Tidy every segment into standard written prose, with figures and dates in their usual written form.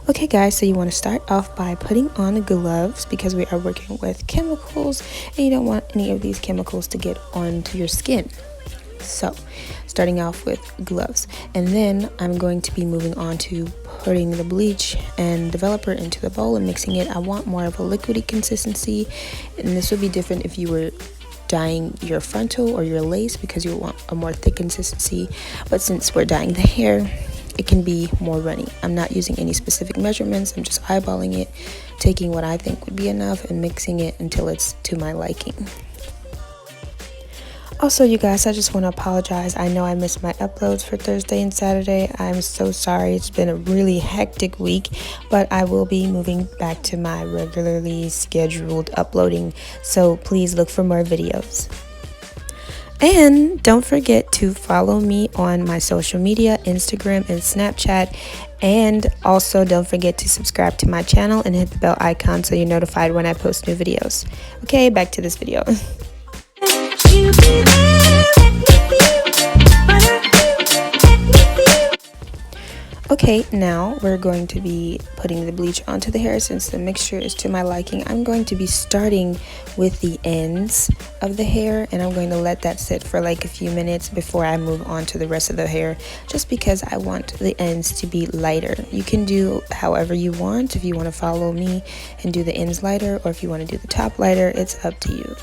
Okay guys, so you want to start off by putting on the gloves because we are working with chemicals and you don't want any of these chemicals to get onto your skin. So starting off with gloves, and then I'm going to be moving on to putting the bleach and developer into the bowl and mixing it. I want more of a liquidy consistency, and this would be different if you were dyeing your frontal or your lace because you want a more thick consistency, but since we're dyeing the hair, it can be more runny. I'm not using any specific measurements. I'm just eyeballing it, taking what I think would be enough and mixing it until it's to my liking. Also, you guys, I just want to apologize. I know I missed my uploads for Thursday and Saturday. I'm so sorry. It's been a really hectic week, but I will be moving back to my regularly scheduled uploading. So please look for more videos. And don't forget to follow me on my social media, Instagram and Snapchat. And also don't forget to subscribe to my channel and hit the bell icon so you're notified when I post new videos. Okay, back to this video. Okay, now we're going to be putting the bleach onto the hair. Since the mixture is to my liking, I'm going to be starting with the ends of the hair, and I'm going to let that sit for like a few minutes before I move on to the rest of the hair, just because I want the ends to be lighter. You can do however you want. If you want to follow me and do the ends lighter, or if you want to do the top lighter, it's up to you.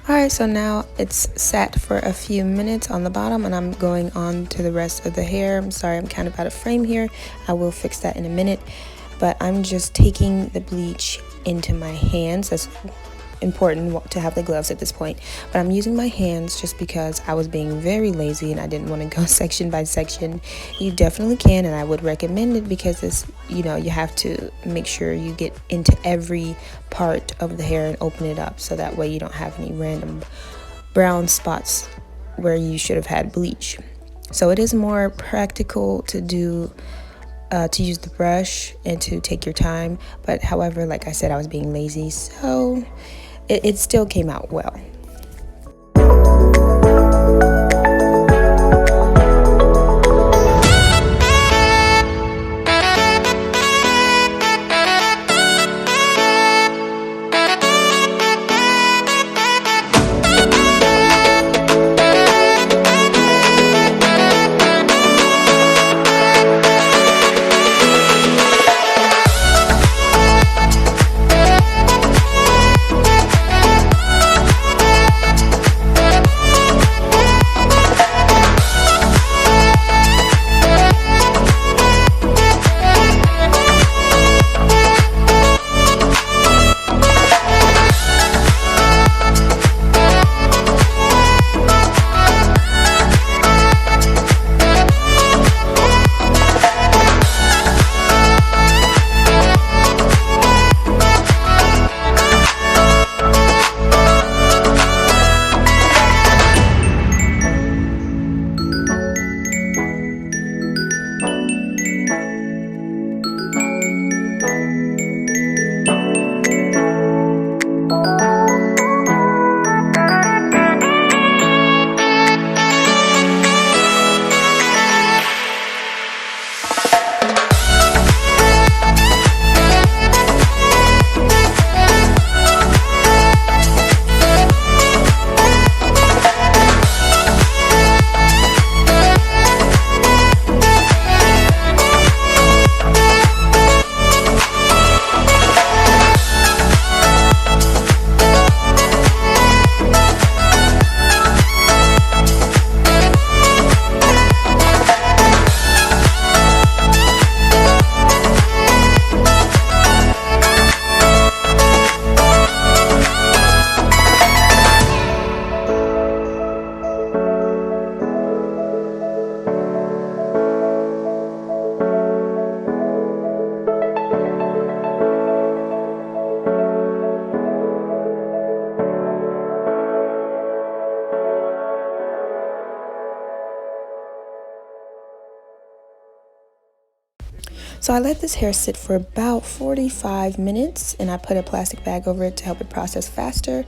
Alright, so now it's sat for a few minutes on the bottom, and I'm going on to the rest of the hair. I'm sorry, I'm kind of out of frame here. I will fix that in a minute, but I'm just taking the bleach into my hands. That's important to have the gloves at this point, but I'm using my hands just because I was being very lazy and I didn't want to go section by section. You definitely can, and I would recommend it because it's, you know, you have to make sure you get into every part of the hair and open it up, so that way you don't have any random brown spots where you should have had bleach. So it is more practical to do to use the brush and to take your time, but however, like I said, I was being lazy, so it still came out well. So I let this hair sit for about 45 minutes and I put a plastic bag over it to help it process faster.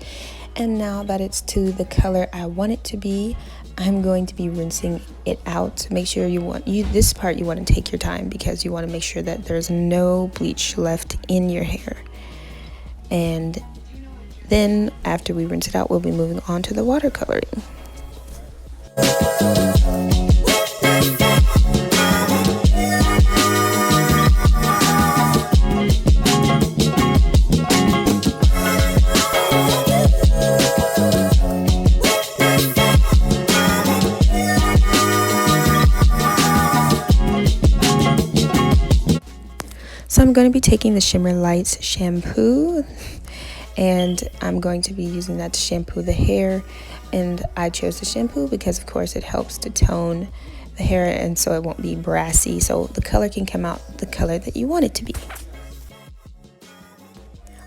And now that it's to the color I want it to be, I'm going to be rinsing it out. Make sure this part you want to take your time because you want to make sure that there's no bleach left in your hair. And then after we rinse it out, we'll be moving on to the watercoloring. So I'm going to be taking the Shimmer Lights shampoo and I'm going to be using that to shampoo the hair. And I chose the shampoo because of course it helps to tone the hair and so it won't be brassy, so the color can come out the color that you want it to be.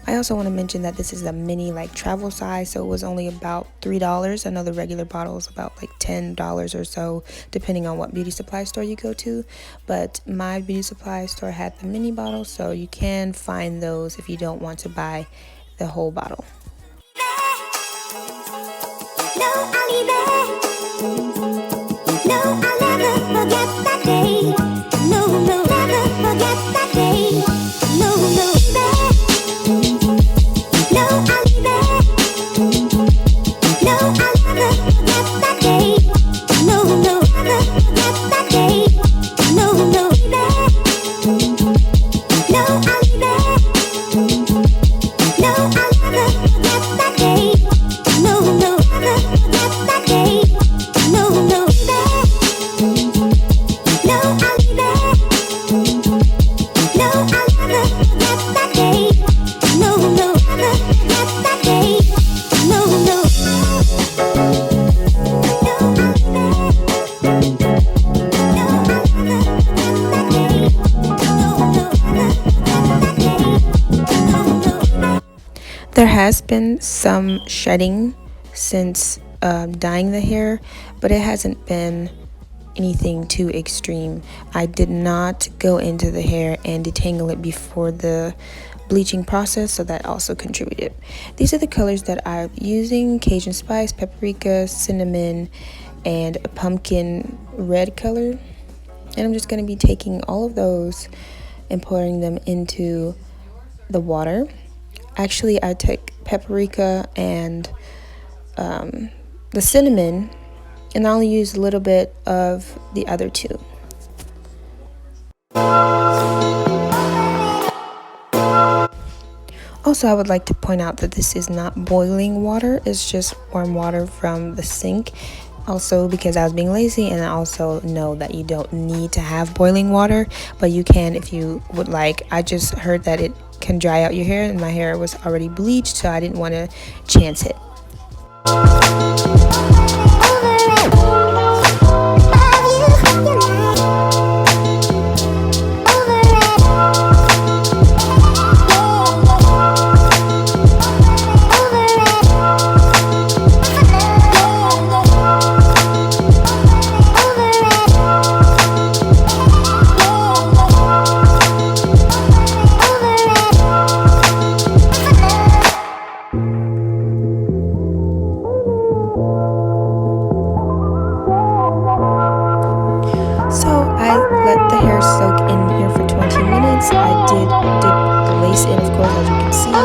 I also want to mention that this is a mini travel size, so it was only about $3. I know the regular bottle is about $10 or so, depending on what beauty supply store you go to. But my beauty supply store had the mini bottle, so you can find those if you don't want to buy the whole bottle. There has been some shedding since dyeing the hair, but it hasn't been anything too extreme. I did not go into the hair and detangle it before the bleaching process, so that also contributed. These are the colors that I'm using: Cajun spice, paprika, cinnamon, and a pumpkin red color. And I'm just going to be taking all of those and pouring them into the water. Actually, I took paprika and the cinnamon, and I only used a little bit of the other two. Also, I would like to point out that this is not boiling water, it's just warm water from the sink. Also, because I was being lazy, and I also know that you don't need to have boiling water, but you can if you would like. I just heard that it can dry out your hair, and my hair was already bleached, so I didn't want to chance it. I did dip the lace in, of course, as you can see, and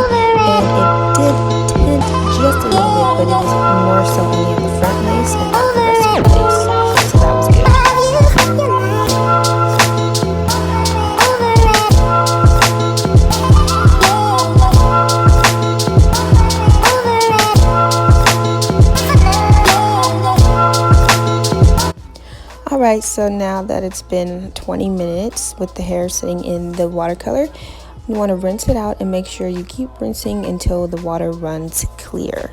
it did tint just a little bit, but it was more so only at the front lace and not the rest of the lace, so that was good. Alright, so now that it's been 20 minutes with the hair sitting in the watercolor, you want to rinse it out and make sure you keep rinsing until the water runs clear.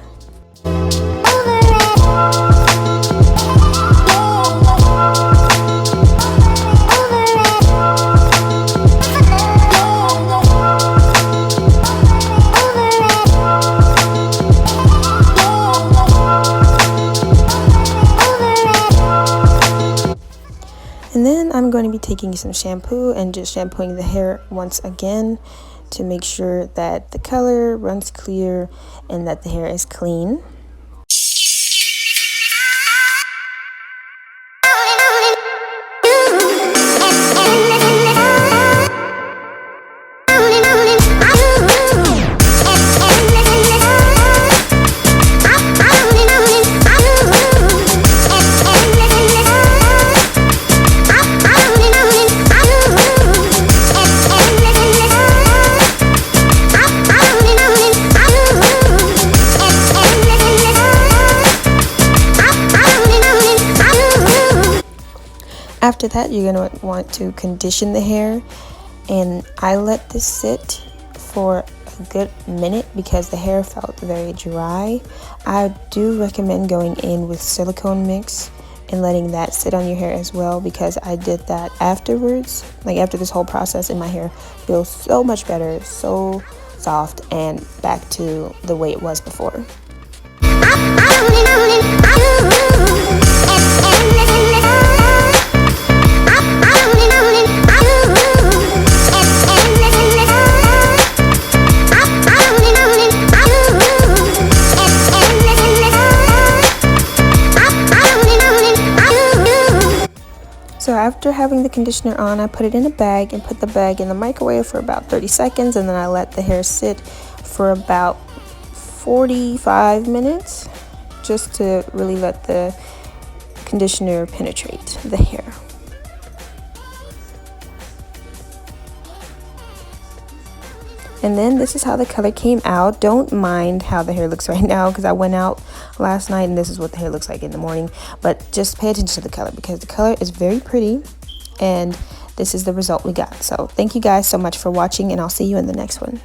And then I'm going to be taking some shampoo and just shampooing the hair once again to make sure that the color runs clear and that the hair is clean. After that, you're going to want to condition the hair, and I let this sit for a good minute because the hair felt very dry. I do recommend going in with silicone mix and letting that sit on your hair as well, because I did that afterwards. Like after this whole process, and my hair feels so much better, so soft, and back to the way it was before. So after having the conditioner on, I put it in a bag and put the bag in the microwave for about 30 seconds, and then I let the hair sit for about 45 minutes just to really let the conditioner penetrate the hair. And then this is how the color came out. Don't mind how the hair looks right now, because I went out last night and this is what the hair looks like in the morning. But just pay attention to the color, because the color is very pretty, and this is the result we got. So thank you guys so much for watching, and I'll see you in the next one.